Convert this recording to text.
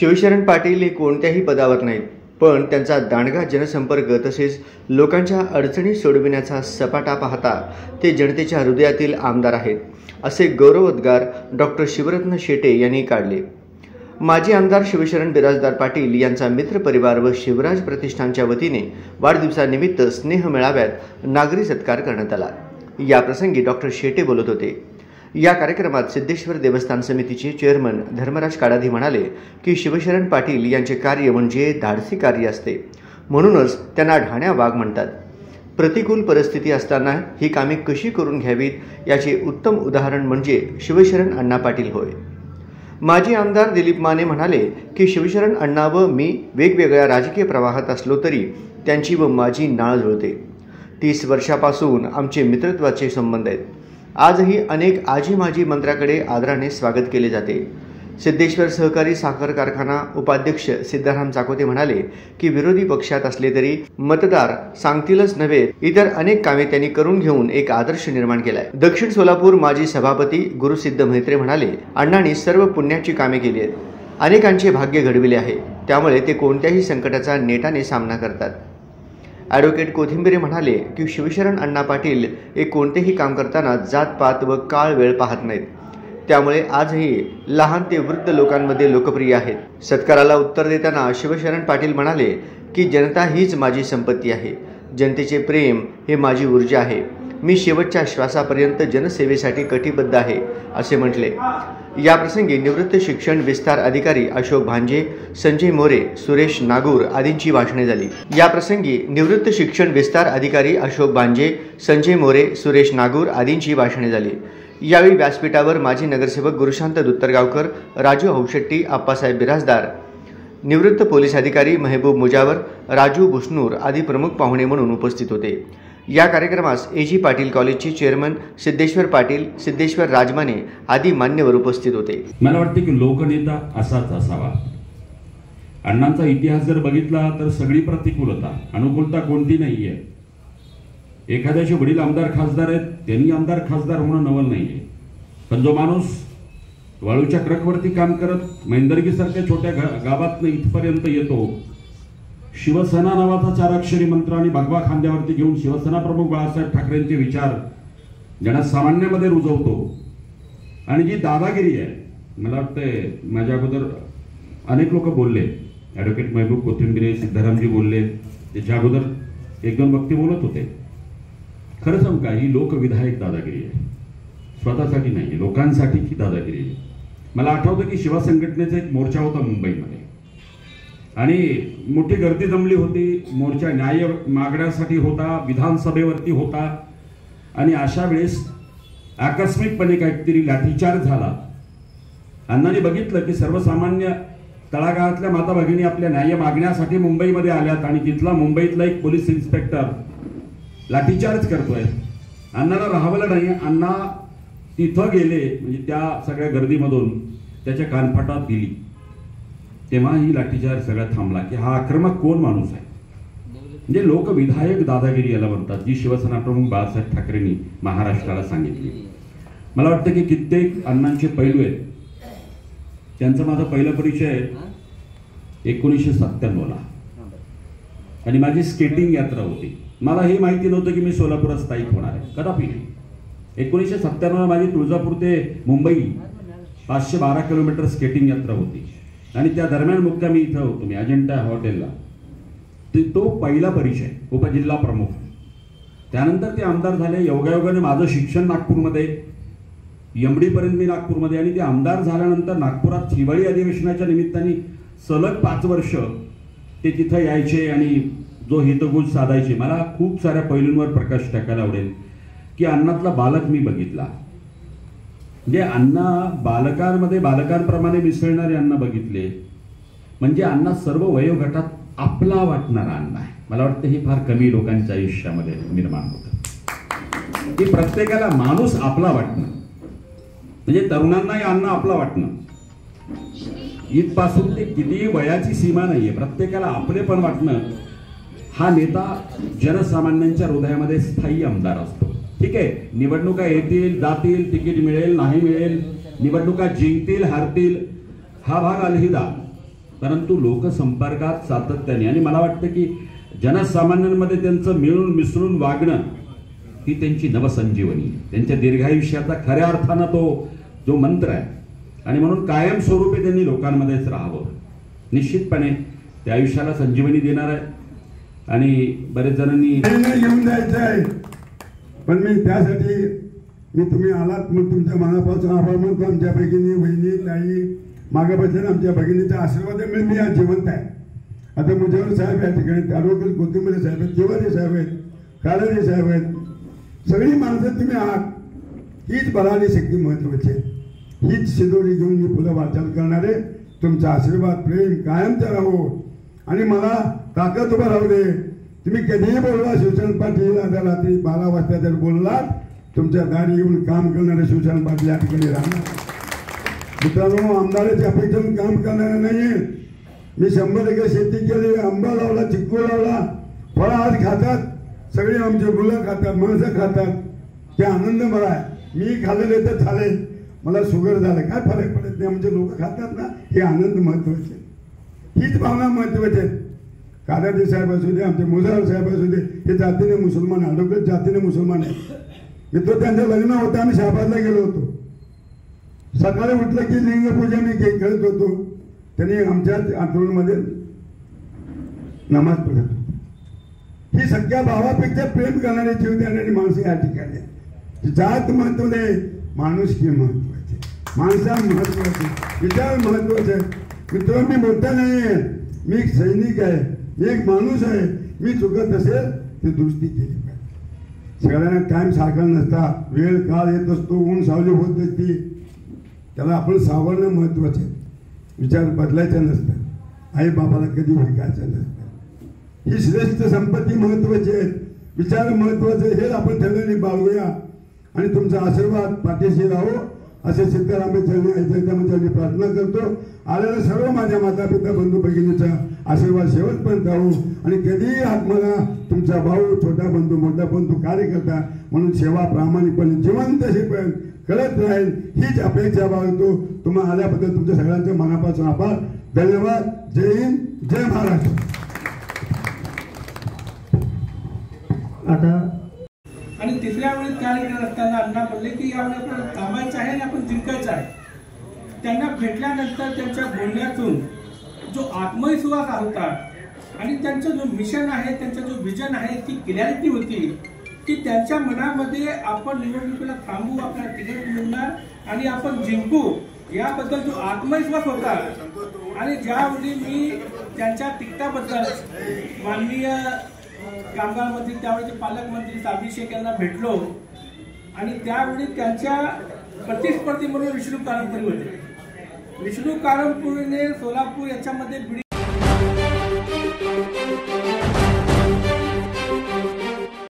शिवशरण पाटील हे कोणत्याही पदावर नाहीत, पण त्यांचा दांडगा जनसंपर्क तसेच लोकांच्या अडचणी सोडविण्याचा सपाटा पाहता ते जनतेच्या हृदयातील आमदार आहेत, असे गौरवोद्गार डॉक्टर शिवरत्न शेटे यांनी काढले. माजी आमदार शिवशरण बिराजदार पाटील यांचा मित्रपरिवार व शिवराज प्रतिष्ठानच्या वतीने वाढदिवसानिमित्त स्नेह मेळाव्यात नागरी सत्कार करण्यात आला. याप्रसंगी डॉक्टर शेटे बोलत होते. या कार्यक्रमात सिद्धेश्वर देवस्थान समितीचे चेअरमन धर्मराज काडादी म्हणाले की शिवशरण पाटील यांचे कार्य म्हणजे धाडसी कार्य असते, म्हणूनच त्यांना ढाण्या वाघ म्हणतात. प्रतिकूल परिस्थिती असताना ही कामे कशी करून घ्यावीत याचे उत्तम उदाहरण म्हणजे शिवशरण अण्णा पाटील होय. माजी आमदार दिलीप माने म्हणाले की शिवशरण अण्णा व मी वेगवेगळ्या राजकीय प्रवाहात असलो तरी त्यांची व माझी नाळ जुळते. 30 वर्षापासून आमचे मित्रत्वाचे संबंध आहेत. आजही अनेक आजी माजी मंत्र्याकडे आदराने स्वागत केले जाते. सिद्धेश्वर सहकारी साखर कारखाना उपाध्यक्ष सिद्धाराम चाकोते म्हणाले की विरोधी पक्षात असले तरी मतदार सांगतीलच नव्हे, इतर अनेक कामे त्यांनी करून घेऊन एक आदर्श निर्माण केलाय. दक्षिण सोलापूर माजी सभापती गुरुसिद्ध म्हैत्रे म्हणाले, अण्णांनी सर्व पुण्याची कामे केली आहेत, अनेकांचे भाग्य घडविले आहे, त्यामुळे ते कोणत्याही संकटाचा नेटाने सामना करतात. ॲडव्होकेट कोथिंबिरे म्हणाले की शिवशरण अण्णा पाटील हे कोणतेही काम करताना जातपात व काळ वेळ पाहत नाहीत, त्यामुळे आजही लहान ते वृद्ध लोकांमध्ये लोकप्रिय आहेत. सत्काराला उत्तर देताना शिवशरण पाटील म्हणाले की जनता हीच माझी संपत्ती आहे, जनतेचे प्रेम हे माझी ऊर्जा आहे, मी शेवटच्या श्वासापर्यंत जनसेवेसाठी कटिबद्ध आहे असे म्हटले. याप्रसंगी निवृत्त शिक्षण विस्तार अधिकारी अशोक भांजे, संजय मोरे, सुरेश नागूर आदींची भाषणे झाली. याप्रसंगी निवृत्त शिक्षण विस्तार अधिकारी अशोक भांजे, संजय मोरे, सुरेश नागूर आदींची भाषणे झाली. यावेळी व्यासपीठावर माजी नगरसेवक गुरुशांत दुत्तरगावकर, राजू हौशेट्टी, आप्पासाहेब बिराजदार, निवृत्त पोलीस अधिकारी महबूब मुजावर, राजू बुसनूर आदी प्रमुख पाहुणे म्हणून उपस्थित होते. या कार्यक्रमास एजी पाटील कॉलेजचे चेअरमन सिद्धेश्वर पाटील, सिद्धेश्वर राजमाने आदी मान्यवर उपस्थित होते. मला वाटते की लोकनेता असाच असावा. अण्णांचा इतिहास जर बघितला तर सगळी प्रतिकूलता, अनुकूलता कोणती नाहीये. एखाद्याचे वडील आमदार खासदार आहेत, त्यांनी आमदार खासदार होणं नवल नाहीये, पण जो माणूस वाळूच्या ट्रकवरती काम करत मैंदर्गीसारख्या छोट्या गावातनं इथपर्यंत येतो, शिवसेना नावाचा 4 अक्षरी मंत्र आणि भगवा खांद्यावरती घेऊन शिवसेना प्रमुख बाळासाहेब ठाकरेंचे विचार जनसामान्यामध्ये रुजवतो, आणि जी दादागिरी आहे, मला वाटतंय माझ्या अगोदर अनेक लोक बोलले, ॲडव्होकेट महबूब कोथिंबिरे, सिद्धारामजी बोलले, त्याच्या अगोदर 1-2 व्यक्ती बोलत होते. खरं सांगू का, ही लोकविधायक दादागिरी आहे, स्वतःसाठी नाही, लोकांसाठी ही दादागिरी आहे. मला आठवतं की शिवा संघटनेचा एक मोर्चा होता मुंबईमध्ये आणि मोठी गर्दी जमली होती. मोर्चा न्याय मागण्यासाठी होता, विधानसभेवरती होता, आणि अशा वेळेस आकस्मिकपणे काहीतरी लाठीचार्ज झाला. अण्णांनी बघितलं की सर्वसामान्य तळागाळातल्या माता भगिनी आपल्या न्याय मागण्यासाठी मुंबईमध्ये आल्यात आणि तिथला मुंबईतला एक पोलीस इन्स्पेक्टर लाठीचार्ज करतोय. अण्णाला राहावलं नाही. अण्णा तिथं गेले, म्हणजे त्या सगळ्या गर्दीमधून त्याच्या कानफटात दिली. तेव्हा ही लाठीचार्ज सगळा थांबला की हा आक्रमक कोण माणूस आहे. म्हणजे लोकविधायक दादागिरी याला म्हणतात, जी शिवसेना प्रमुख बाळासाहेब ठाकरेंनी महाराष्ट्राला सांगितली. मला वाटतं की कित्येक अण्णांचे पैलू आहेत. त्यांचा माझा पहिला परिचय 1997ला, आणि माझी स्केटिंग यात्रा होती. मला हे माहिती नव्हतं की मी सोलापुरात स्थायिक होणार आहे, कदापि नाही. 1997ला माझी तुळजापूर ते मुंबई 512 किलोमीटर स्केटिंग यात्रा होती, आणि त्या दरम्यान मुक्कामी इथं होतो मी अजंठा हॉटेलला. तो पहिला परिचय, उपजिल्हा प्रमुख. त्यानंतर ते आमदार झाले. योगायोगाने माझं शिक्षण नागपूरमध्ये, MD पर्यंत मी नागपूरमध्ये, आणि ते आमदार झाल्यानंतर नागपुरात हिवाळी अधिवेशनाच्या निमित्ताने सलग 5 वर्ष ते तिथं यायचे आणि जो हितगुज साधायचे. मला खूप साऱ्या पैलूंवर प्रकाश टाकायला आवडेल की अण्णातला बालक मी बघितला. म्हणजे अण्णा बालकांमध्ये बालकांप्रमाणे मिसळणारे अण्णा बघितले. म्हणजे अण्णा सर्व वयोगटात आपला वाटणारा अण्णा आहे. मला वाटतं हे फार कमी लोकांच्या आयुष्यामध्ये निर्माण होतं की प्रत्येकाला माणूस आपला वाटणं, म्हणजे तरुणांनाही अण्णा आपला वाटणं. इथपासून ते किती वयाची सीमा नाहीये, प्रत्येकाला आपलेपण वाटणं. हा नेता जनसामान्यांच्या हृदयामध्ये स्थायी आमदार असतो. ठीक आहे, निवडणुका येतील जातील, तिकीट मिळेल नाही मिळेल, निवडणुका जिंकतील हारतील, हा भाग अलहिदा. परंतु लोकसंपर्कात सातत्याने, आणि मला वाटतं की जनसामान्यांमध्ये त्यांचं मिळून मिसळून वागणं ही त्यांची नवसंजीवनी, त्यांच्या दीर्घायुष्याचा खऱ्या अर्थानं तो जो मंत्र आहे, आणि म्हणून कायमस्वरूपी त्यांनी लोकांमध्येच राहावं. निश्चितपणे त्या आयुष्याला संजीवनी देणार आहे. आणि बरेच जणांनी घेऊन जायचं आहे, पण मी त्यासाठी तुम्ही आलात मग तुमच्या मनापासून आभार मानतो. आमच्या भगिनी बहिणी ताई मागे बसल्या, आमच्या भगिनीचा आशीर्वाद मिळून मी आज जिवंत आहे. आता मुजवर साहेब या ठिकाणी, आरोग्य कोथिंबरे साहेब आहेत, तिवारी साहेब आहेत, काळारी साहेब आहेत, सगळी माणसं तुम्ही आहात. हीच बलानी शक्ती महत्वाची आहे. हीच शिदोरी घेऊन मी पुढे वाटचाल करणारे. तुमचा आशीर्वाद प्रेम कायमचा राहो आणि मला ताकद उभा राहू दे. तुम्ही कधीही बोलला शिवसेना पाटील, आता रात्री 12 वाजता जर बोललात, तुमच्या दारी येऊन काम करणारे शिवसेना पाटील या ठिकाणी राहणार. मित्रांनो, आमदाराच्या अपेक्षेतून काम करणारे नाहीये. मी 100 शेती केली, आंबा लावला, चिक्कू लावला, फळं आज खातात, सगळे आमचे मुलं खातात, माणसं खातात, ते आनंद मला आहे. मी खाल्लेले तर झाले, मला शुगर झालं, काय फरक पडत नाही, आमचे लोक खातात ना, हे आनंद महत्वाचे. हीच भावना महत्वाची आहे. कादारी साहेब असू दे, आमचे मुजावर साहेब असू दे, हे जातीने मुसलमान, अडोगत जातीने मुसलमान आहे. मित्र, त्यांचं लग्न होतं, आम्ही शाबादला गेलो होतो. सकाळी उठलं की लिंगपूजा मी करत होतो, त्यांनी आमच्या आंदोलनामध्ये नमाज पढत होतो. ही सगळ्या भावापेक्षा प्रेम करणारे जीव देणारी माणसं या ठिकाणी. जात महत्व नाही, माणुसकी महत्वाची, माणसा महत्वाची, विचार महत्वाचे. मित्र, मी मोठा नाही आहे, मी एक सैनिक आहे, मी एक माणूस आहे. मी चुकत असेल ती दुरुस्ती केली पाहिजे. सगळ्यांना टाइम सारखा नसता, वेळ काळ येत असतो, ऊन सावली होत असती, त्याला आपण सावरणं महत्वाचे. विचार बदलायचं नसतं, आई बाबाला कधी विकायचं नसतं. ही श्रेष्ठ संपत्ती महत्वाची आहे, विचार महत्वाचे. हेच आपण ठरवणे बाळगूया आणि तुमचा आशीर्वाद पाठीशी राहो असे सिद्धरामे चरणी प्रार्थना करतो. आलेल्या सर्व माझ्या माता पिता बंधू भगिनीचा आशीर्वाद शेवटपर्यंत राहू आणि कधीही आत्माला तुमचा भाऊ, छोटा बंधू, मोठा बंधू, कार्यकर्ता म्हणून सेवा प्रामाणिकपणे जिवंत असेपर्यंत करत राहील, हीच अपेक्षा बाळगतो. तुम्हाला आल्याबद्दल तुमच्या सगळ्यांच्या मनापासून आभार, धन्यवाद. जय हिंद, जय महाराष्ट्र. आता आणि तिसऱ्या वेळी कार्यक्रम असताना अण्णा बोलले की यावेळी आपण थांबायचं आहे आणि आपण जिंकायचं आहे. त्यांना भेटल्यानंतर त्यांच्या बोलण्यातून जो आत्मविश्वास होता आणि त्यांचं जो मिशन आहे, त्यांचं जो विजन आहे, ती क्लॅरिटी होती की त्यांच्या मनामध्ये आपण निवडणुकीला थांबू, आपल्याला तिकीट मिळणार आणि आपण जिंकू, याबद्दल जो आत्मविश्वास होता. आणि ज्यावेळी मी त्यांच्या तिकिटाबद्दल माननीय कामगार मंत्री, त्यावेळेचे पालकमंत्री साबी शेख यांना भेटलो आणि त्यावेळी त्यांच्या प्रतिस्पर्धी म्हणून विष्णू कारंपुरी होते. विष्णू कारंपुरीने सोलापूर याच्यामध्ये